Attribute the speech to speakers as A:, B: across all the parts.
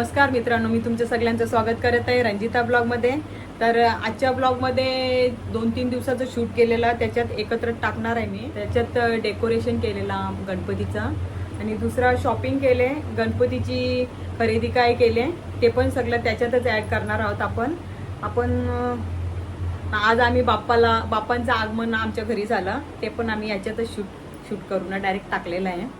A: नमस्कार मित्रांनो, मी तुमच्या सगळ्यांचं स्वागत करत आहे रंजिता ब्लॉगमध्ये। तर आजच्या ब्लॉगमध्ये 2-3 दिवसाचं शूट केलेला, त्याच्यात एकत्र टाकणार आहे मी। त्याच्यात डेकोरेशन केलेला गणपतीचा आणि दुसरा शॉपिंग केले, गणपतीची खरेदी काय केले ते पण सगळं त्याच्यातच ॲड करणार आहोत आपण आज आम्ही बाप्पांचं आगमन आमच्या घरी झालं, ते पण आम्ही याच्यातच शूट करून डायरेक्ट टाकलेलं आहे।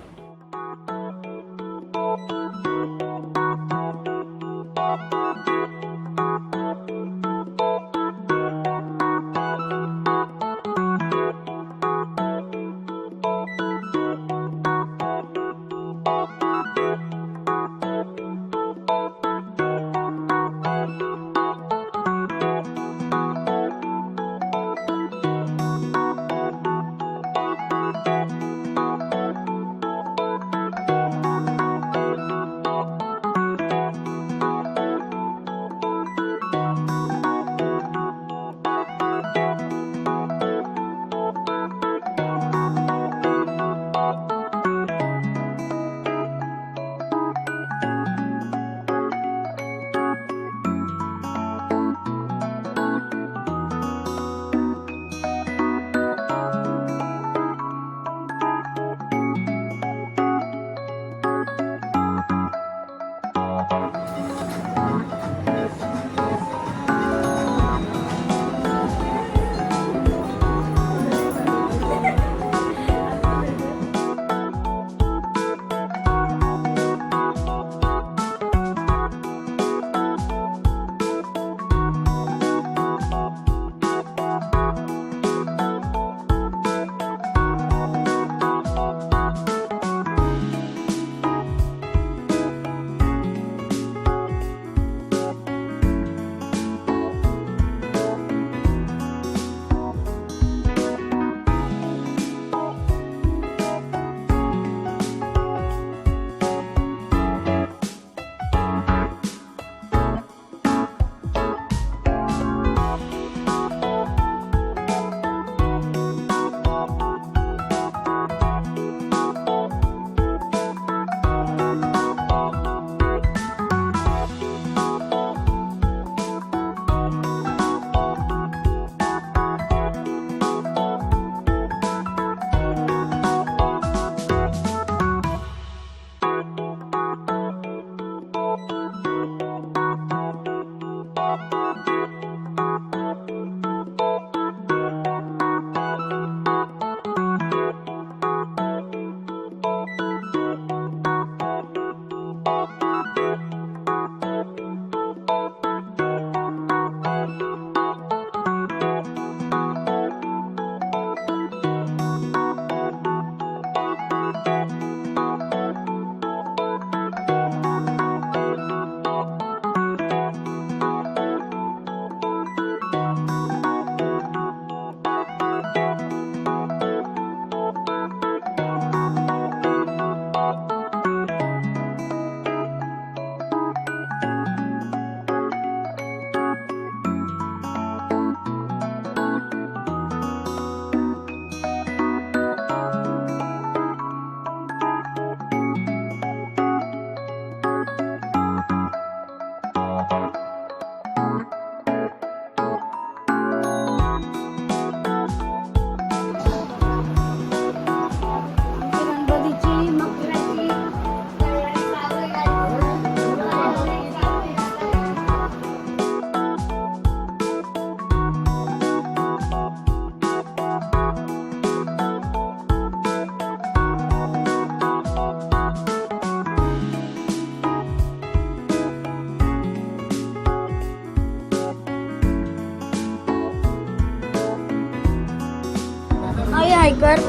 B: हायकर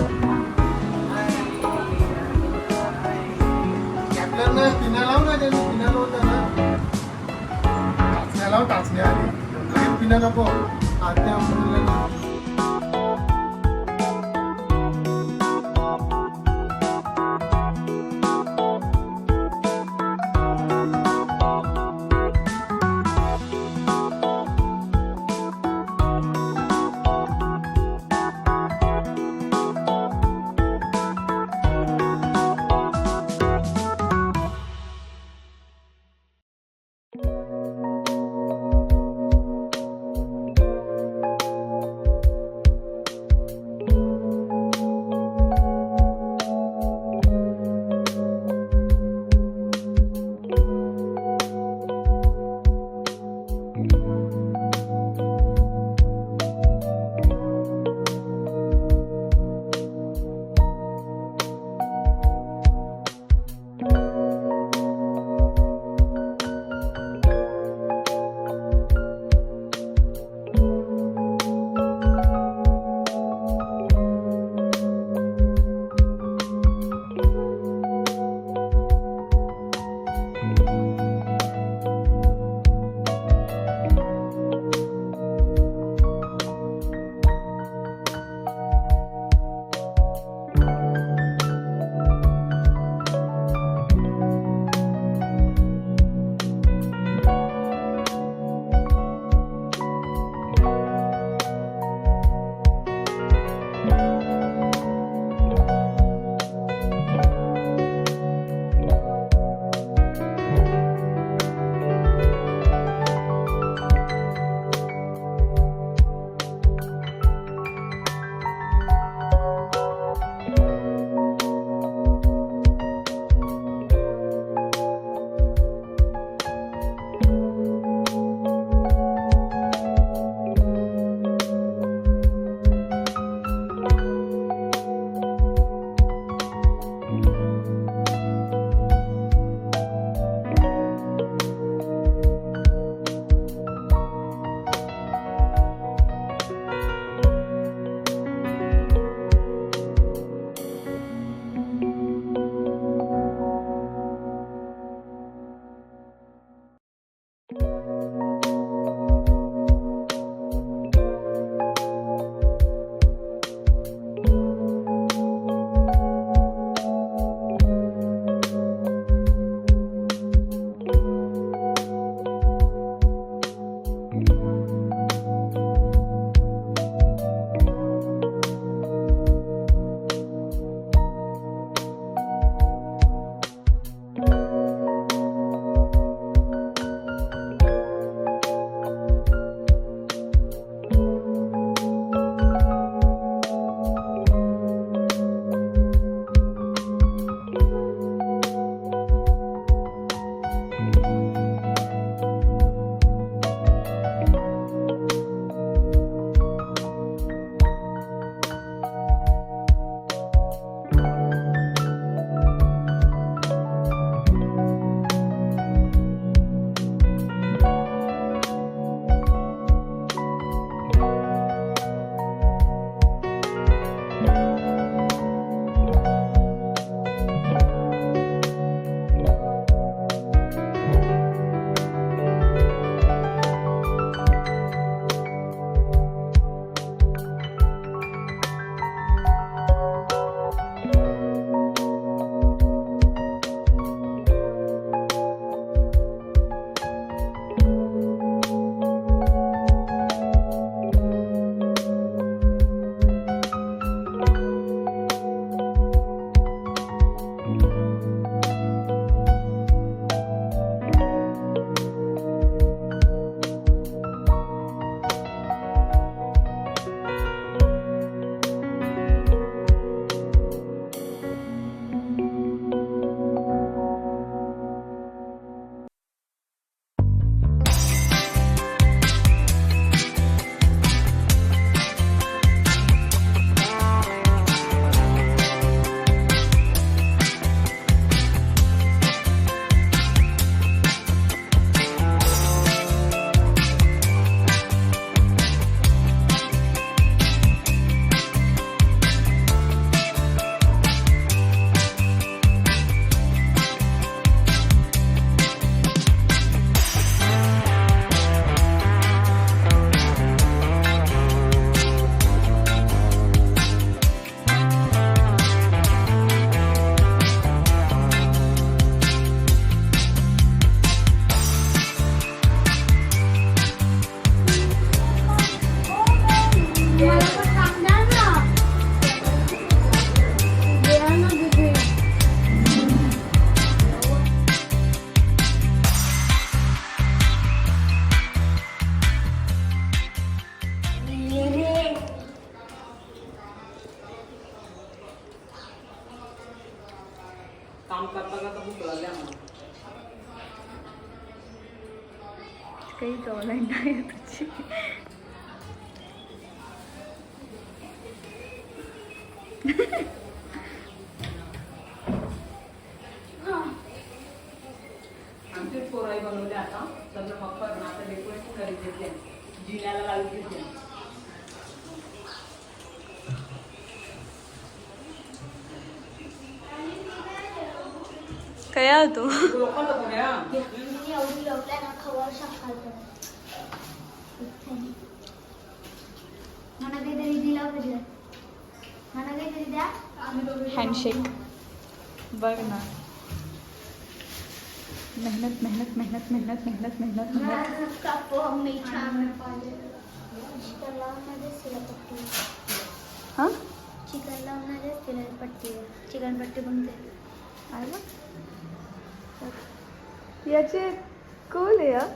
C: टाचण्या आली पिना नको आत्या
A: काम करता करता भूक लागली आम्हाला.
B: काही जवळ नाही तुझी.
A: आमचीच पोराई बनवले आता सगळं मग आता डेकोरेशन करीत घेतले जिन्याला लावून घेतले.
B: काय होतो
A: लोकांना पुण्या
D: एवढी लोकल्या ना खबर शकतात मला काहीतरी दिला पाहिजे मला काहीतरी द्या
B: हँडशेक बघ ना. मेहनत मेहनत मेहनत मेहनत मेहनत मेहनत मेहनत.
D: मी छान चिकन लावणार पट्टी
B: हां
D: चिकन लावणार पट्टी चिकन पट्टी बनते
B: आहे ना. याचे कूल आहे हा.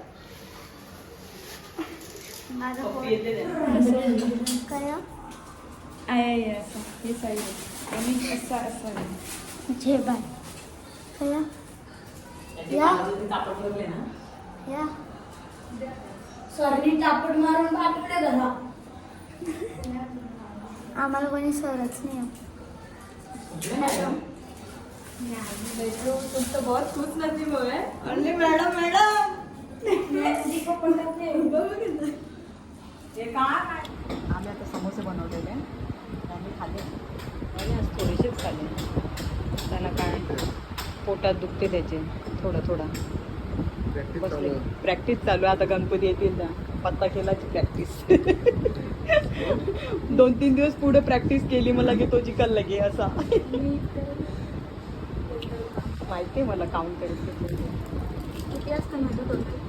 D: माझा
A: पप्पी येते त्या.
D: काय
B: आहे असं हे साईड आहे आणि असं असं आहे.
D: छे बाय काय
A: त्याची
D: या.
A: कानावरती कापड भरले ना.
D: या सरनी टापड मारून पाठवले घरा आम्हाला कोणी सरच नाही
A: तुमचं बहुत खुश नसीब होय. अरे मॅडम मॅडम हे काय आम्ही आता समोसे बनवलेले आम्ही खाल्ले आणि आज थोडेसेच खाल्ले. त्याला काय पोटात दुखते त्याचे थोडं बसले. प्रॅक्टिस चालू आहे आता. गणपती येतील त्या पत्ता केलाची प्रॅक्टिस 2-3 दिवस पुढे प्रॅक्टिस केली मला की तो जिकल लगे असा. माहिती आहे मला काउंट करायचं.
D: किती वाजता मदत होते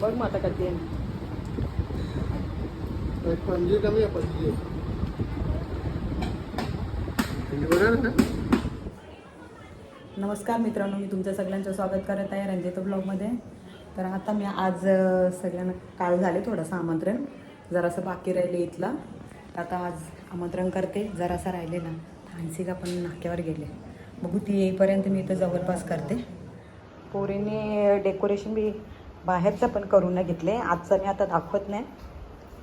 A: बघ मग आता कधी आहे.
C: पणजी कमी आहे पणजी बघा ना.
A: नमस्कार मित्रांनो, मी तुमचं सगळ्यांचं स्वागत करत आहे रंजिता ब्लॉगमध्ये. तर आता मी आज सगळ्यांना काल झाले थोडंसं आमंत्रण जरासं बाकी राहिले इथलं. आता आज आमंत्रण करते. जरासं राहिले ना हानसिका पण नाक्यावर गेले. बघू ती येईपर्यंत मी इथं जवळपास करते. पोरीने डेकोरेशन बी बाहेरचं पण करून घेतले. आजचं मी आता दाखवत नाही.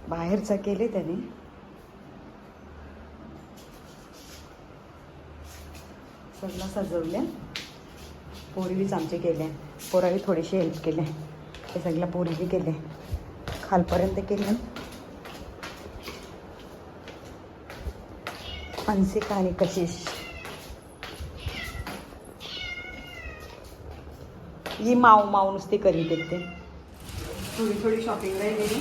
A: बाहेरचं केले त्याने. सगळं सजवले. पोरीबीच आमचे केले. पोरावी थोडीशी हेल्प केले. ते सगळं पोरीबी केले. खालपर्यंत केले. हंसिका आणि कशिश ही माव नुसती करीत येते. थोडी शॉपिंग राहिलेली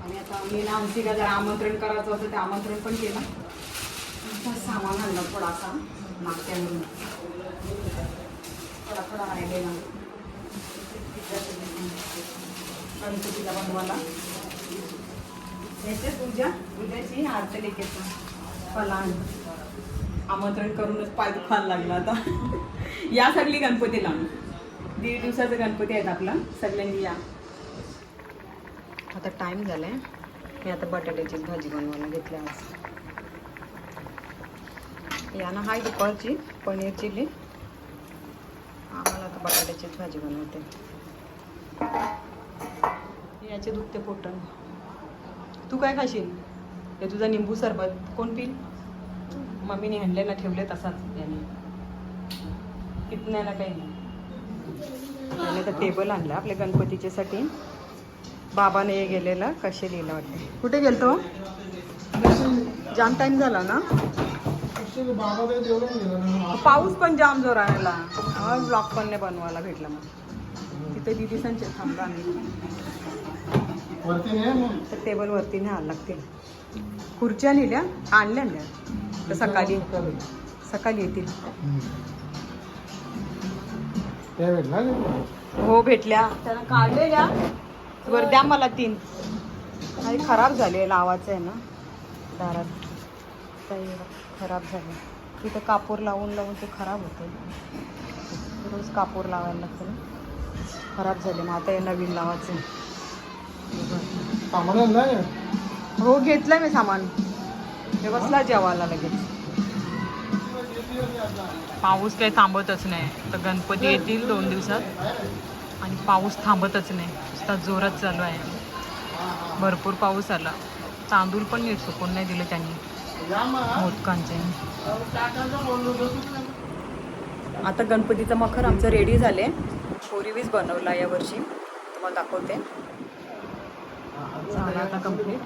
A: आणि आता मी ना हंसिका जरा आमंत्रण करायचं होतं ते आमंत्रण पण केलं. सामान आणलं थोडासा नाश्त्यावरून थोडा राहिलेला गणपतीला बनवायला. याचे उद्याची आरतलिकेचं फलान आमंत्रण करूनच पाय दुखायला लागला आता. या सगळी गणपतीला 1.5 दिवसाचं गणपती आहेत आपला. सगळ्यांनी या. आता टाईम झालाय. मी आता बटाट्याचीच भाजी बनवायला घेतली आज. याना हाय दुपारची पनीर चिली. आम्हाला आता बटाट्याचीच भाजी बनवते. याचे दुखते पोटण. तू काय खाशील? हे तुझा निंबू सरबत कोण पिल? मम्मीने हँडलेला ठेवले तसाच याने. कितण्याला काही नाही. त्याने तर टेबल आणलं आपल्या गणपतीच्यासाठी. बाबाने गेलेला कसे लिहिलं वाटते. कुठे गेलतो? जाम टाईम झाला ना.
C: बाबा काही तेवढं गेलं ना.
A: पाऊस पण जाम जोर आलेला. ब्लॉग पण नाही बनवायला भेटला. मग तिथे दिदी संचे थांबला आम्ही.
C: वरती नाही मग
A: तर टेबल वरती नाही आला लागते. खुर्च्या नेल्या आणल्या ना तर सकाळी येतील.
C: त्या भेटला
A: हो भेटल्या. त्याला काढलेल्या वर द्या मला 3. आणि खराब झाले. लावायचं आहे ना दारात. काही खराब झाले. तिथं कापूर लावून ते खराब होतं. रोज कापूर लावायला लागतं ना. खराब झाले. मग आता हे नवीन लावायचं.
C: सामान आणलाय
A: हो घेतलं मी सामान. हे बसला जेवायला लगेच. पाऊस काही थांबतच नाही. तर गणपती येतील 2 दिवसात आणि पाऊस थांबतच नाही. नुसता जोरात चालू आहे. भरपूर पाऊस आला. तांदूळ पण नीट सुकून नाही दिले त्यांनी मोदकांचे. आता गणपतीचा मखर आमचं रेडी झाले. पोरीवीच बनवला यावर्षी. तुम्हाला दाखवते. झाला आता कम्प्लीट.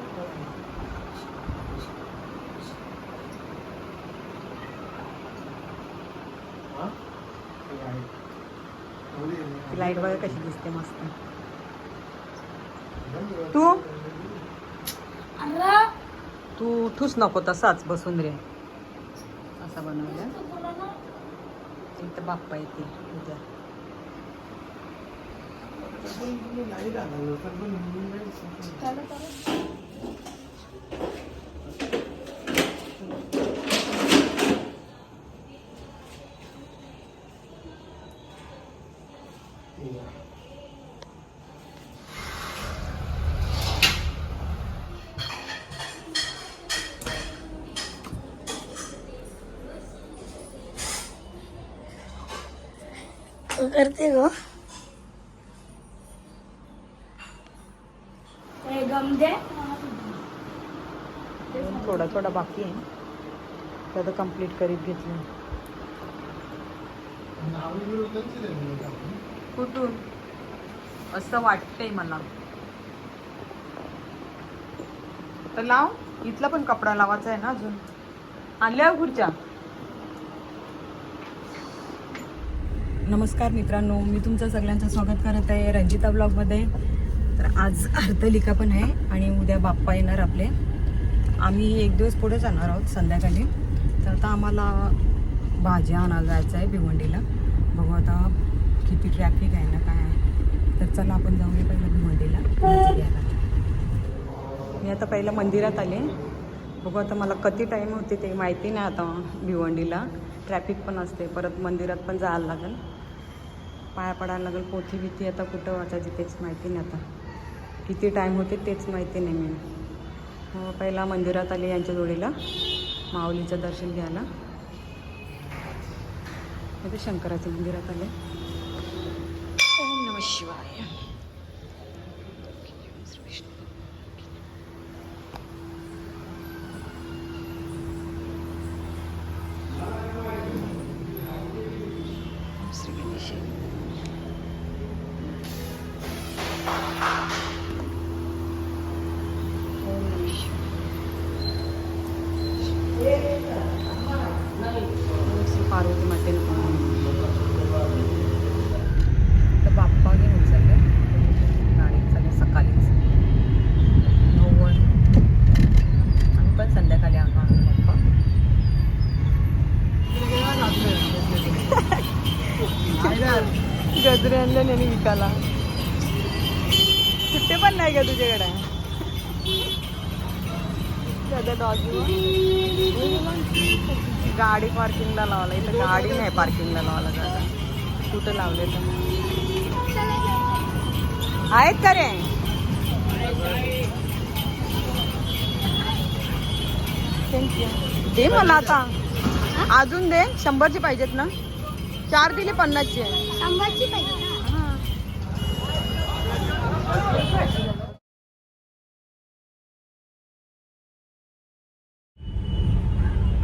A: लाईट बघा कशी दिसते मस्त. तू उठूच नको, तसाच बसून रे. असा बनवला. इथं बाप्पा येते उद्या.
D: करते गो गम दे.
A: थोडा थोडा बाकी आहे. तर कम्प्लीट करीत घेतलं. कुठून असं वाटतंय मला. तर लाव. इथला पण कपडा लावायचा आहे ना अजून. आणल्या खुर्च्या. नमस्कार मित्रांनो, मी तुमचं सगळ्यांचं स्वागत करत आहे रंजिता ब्लॉगमध्ये. तर आज हरतालिका पण आहे आणि उद्या बाप्पा येणार आपले. आम्ही 1 दिवस पुढे जाणार आहोत संध्याकाळी. तर आता आम्हाला भाज्या आणायला जायचं आहे भिवंडीला. बघू आता किती ट्रॅफिक आहे ना काय आहे. तर चला आपण जाऊया पहिलं भिवंडीला भाजी घ्यायला. मी आता पहिलं मंदिरात आले. बघू आता मला किती टाईम होते ते माहिती नाही. आता भिवंडीला ट्रॅफिक पण असते. परत मंदिरात पण जायला लागेल. पाया पडायला लागेल. पोथी बिथी आता कुठं वाचायची तेच माहिती नाही. आता किती टाईम होते तेच माहिती नाही मी. मग पहिला मंदिरात आले यांच्या जोडीला माऊलीचं दर्शन घ्यायला. इथे शंकराच्या मंदिरात आले. ओम नमः शिवाय. श्री गणेश. पार्वती मातेनं तर बाप्पा घेऊन चालले. गाडीत चालले सकाळीच 9 आम्ही पण संध्याकाळी आलो. बाप्पा गजरे आणले नाही विकायला. सुट्टे पण नाही का तुझ्याकडे. गाडी पार्किंगला लावला. इथं गाडी नाही पार्किंगला लावायला जागा. कुठं लावले तर आहेत का रे. थँक्यू. दे मला आता अजून दे. 100ची पाहिजेत ना. 4 दिले 50ची आहे.
D: 100ची पाहिजे.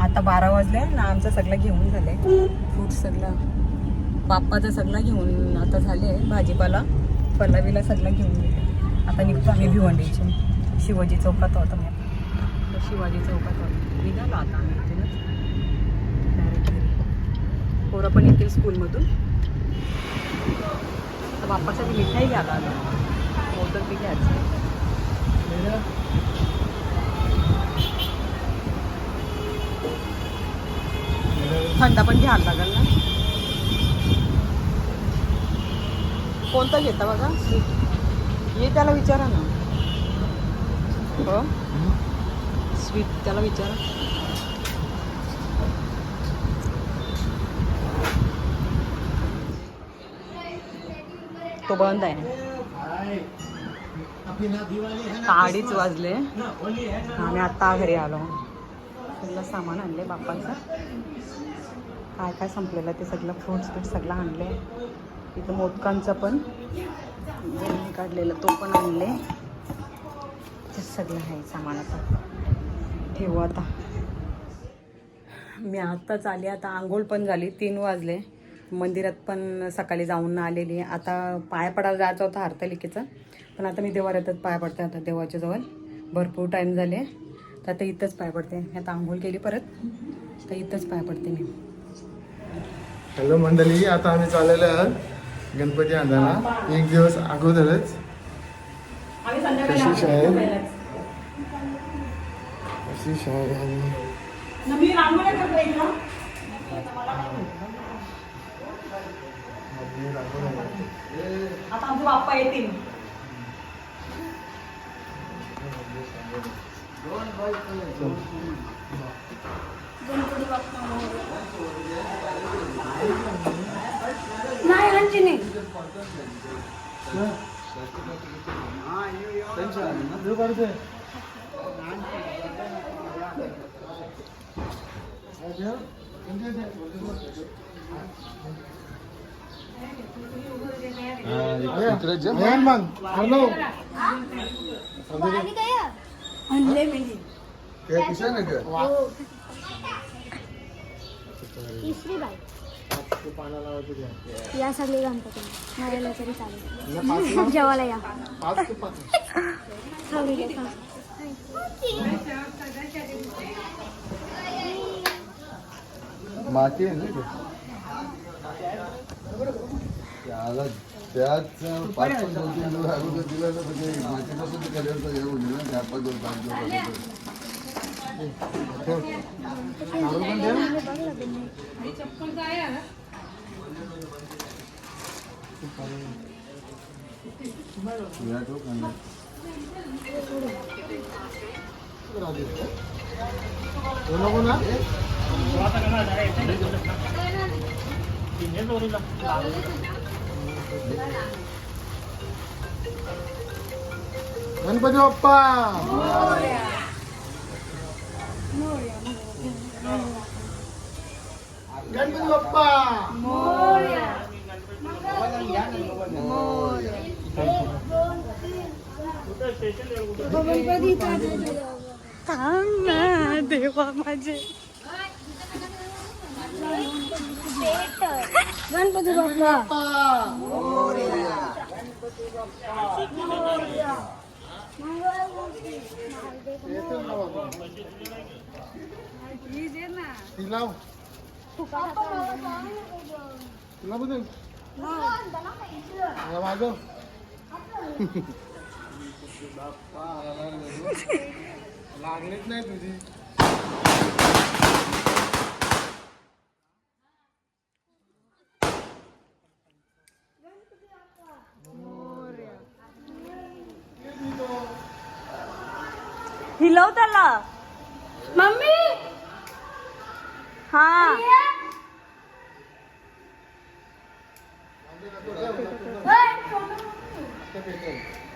A: आता 12 वाजले ना. आमचं सगळं घेऊन झाले. फ्रूट सगळं बाप्पाचं सगळं घेऊन आता झाले. भाजीपाला फलाविला सगळं घेऊन गेले. आता निघतो आम्ही भिवंडीचे. शिवाजी चौकात होता मी. तर शिवाजी चौकात होतो निघालो आता आम्ही. इथूनच डायरेक्ट घरी. पोरं पण येतील स्कूलमधून. तर बाप्पासाठी मिठाई घ्यायला आलो. मोदक बी घ्यायचं. थंड पण घ्यायला लागेल ना. कोणता घेता बघा. हे त्याला विचारा ना. हो स्वीट त्याला विचारा. तो बंद आहे. 2:30 वाजले. आम्ही आत्ता घरी आलो. सगळं सामान आणले बाप्पाचं. काय काय संपलेलं ते सगळं फ्रूट्स बीट सगळं आणले. इथं मोदकांचं पण काढलेलं तो पण आणले. ते सगळं आहे सामान. आता ठेवू. आता मी आत्ताच आले. आता आंघोळ पण झाली. 3 वाजले. मंदिरात पण सकाळी जाऊन आलेली. आता पाया पडायला जायचं होतं हरतालिकेचं, पण आता मी देवाऱ्यातच पाया पडते. आता देवाच्या जवळ भरपूर टाईम झाले, तर आता इथंच पाय पडते. आता आंघोळ केली परत, तर इथंच पाय पडते मी.
C: हॅलो मंडळी, आता आम्ही चाललेलो आहोत गणपती आणायला 1 दिवस अगोदरच. कशी शाळेत
A: आता आमचे बाप्पा येतील.
B: नाही आणखी नाही. आणले म्हणजे
D: तिसरी बाई या सगळे गणपती मला तरी चालेल. जेवायला या.
C: 5 ते 5
E: माती आहे ना त्याला त्याच 5-5 दिवस अगोदर दिलं तर म्हणजे मातीपासून ते कलरचं हे होईल ना 4-5 दिवस 5 दिवस
C: गणपती बाप्पा गणपती बाप्पा
B: देवा माझे
D: गणपती बाप्पा
C: तिला बदल माझं लागलीच नाही तुझी.
B: हिलव त्याला.
D: मम्मी
B: हा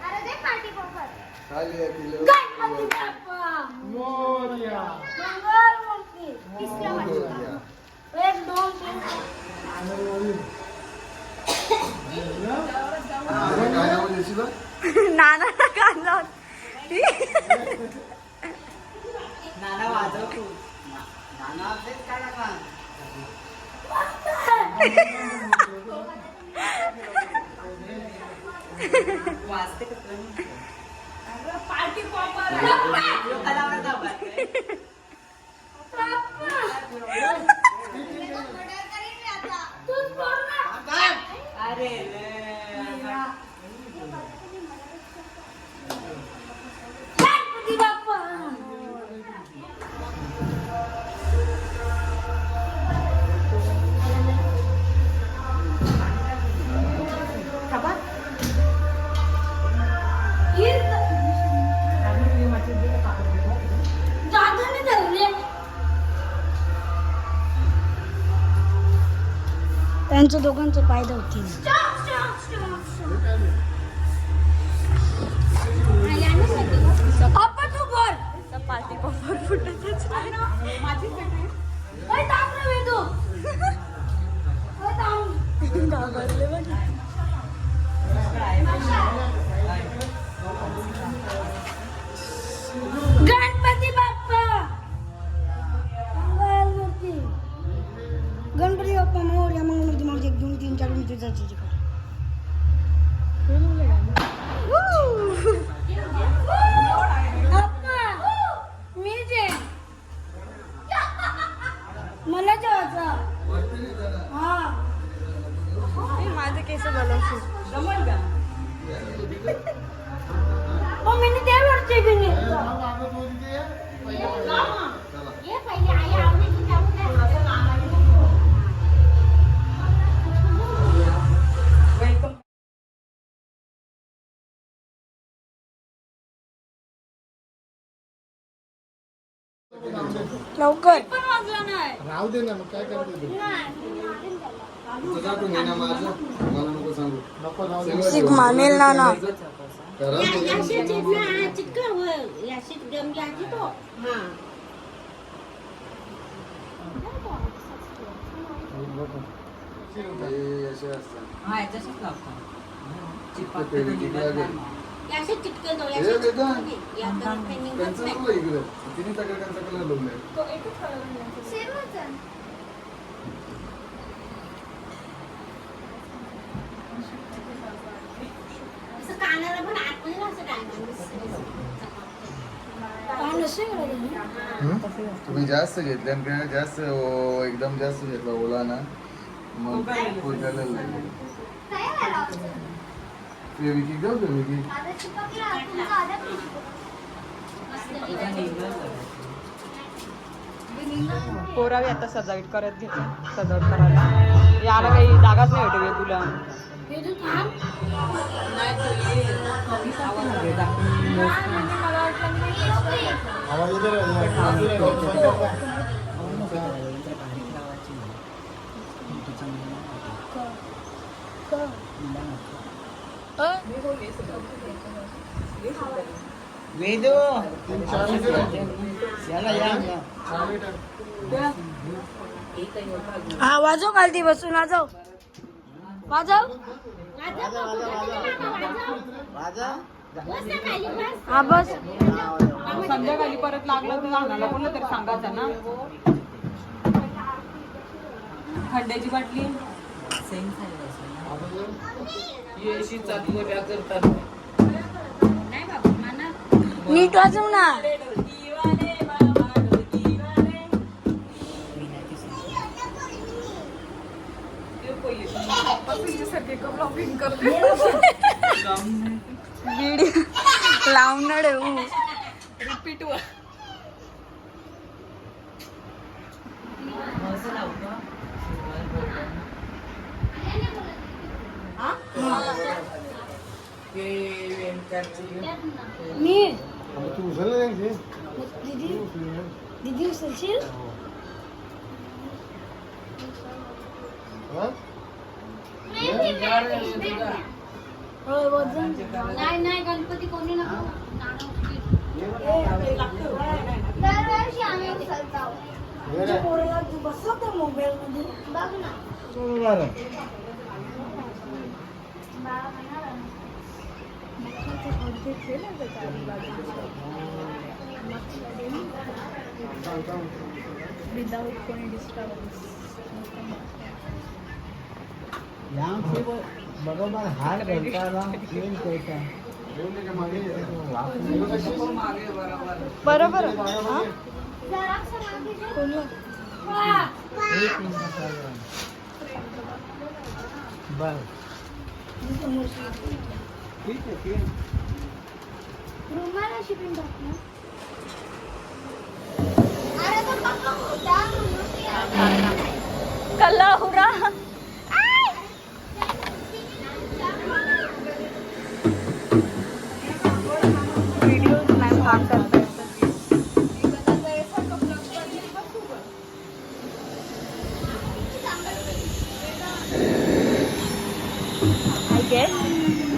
D: अरे दे पार्टी पॉपर.
E: खाली आहे पिल्लू.
D: गणपती बाप्पा
C: मोरया.
D: मंगलमूर्ती. तिसऱ्या वाजता. 1 2 3
E: काय नाव देशील
B: नाना कांदा
A: पार्टी पॉपर
D: गणपती बाप्पा दादाने धरले.
B: त्यांचं दोघांचं पाय धरतील.
D: पप्पा तू बोल.
B: पार्टी पॉपर फुटतच नाही. घाबरले बघ.
D: गणपती बाप्पा मंगलमूर्ती गणपती बाप्पा मोरया मंगलमूर्ती मावशी 1 2 3 4 5 6 7 मी जे मला जेवायचं हा
B: माझे केस बनवशील.
A: जमल का?
D: मम्मीने ते वरचे बिने ये पहिले आई आवडीची जाऊ दे.
A: वेलकम.
B: लवकर
D: पण वाजला नाही.
C: राहू दे ना, मग काय करते तू?
E: तुझा तू घे ना माझं, मला नको सांगू.
C: नको राहू दे.
B: शिक मानेल ना ना.
E: करा हे असे असतात.
A: हा याच्याशीच लावतो.
E: ते पेरी किती लागेल? हे वेदांत, त्यांचं नको इकडे. तिन्ही सगळ्यांचा कलर लावलाय.
D: कानाला पण आतमध्ये असं
E: तुम्ही जास्त घेतल्या आणि काय जास्त एकदम जास्त घेतला ओला ना मग फुटायला लागेल. फेविकी घेऊ फेविकी.
A: पोरावी आता सजावट करत घेते. सजावट करायला याला काही जागाच नाही भेटू तुला.
C: आवाज येतो
F: वेदो
C: 3-4
F: याला या
B: हा वाजव खालती बसून वाजव वाजव.
F: राजा
B: हा बस.
A: संध्याकाळी परत लागलं तर लहानाला कोणलं तरी सांगायचं ना. खड्ड्याची बाटली
B: नीट वाजव ना. व्हिडिओ लावणार
A: रिपीट
D: मी
C: तू उचललं नाही ते?
D: दीदी उचलशील
C: हा?
D: नाही नाही गणपती कोणी नको दरवर्षी आम्ही उचलतो.
C: हे काय?
D: पोराला तू बसव मोबाईल मध्ये बघ ना.
C: बरं.
B: विदाउट कोणी डिस्टर्बन्स.
F: बरोबर हात घालताना क्लीन करता
B: बरोबर.
D: जरासं मागे जा.
F: एक मिनिट बर ठीक आहे ठीक आहे.
D: रुमाल अशी पण टाक ना. अरे तो पक्का होता
B: कल्ला हुरा. व्हिडिओ नाही काम करता I guess.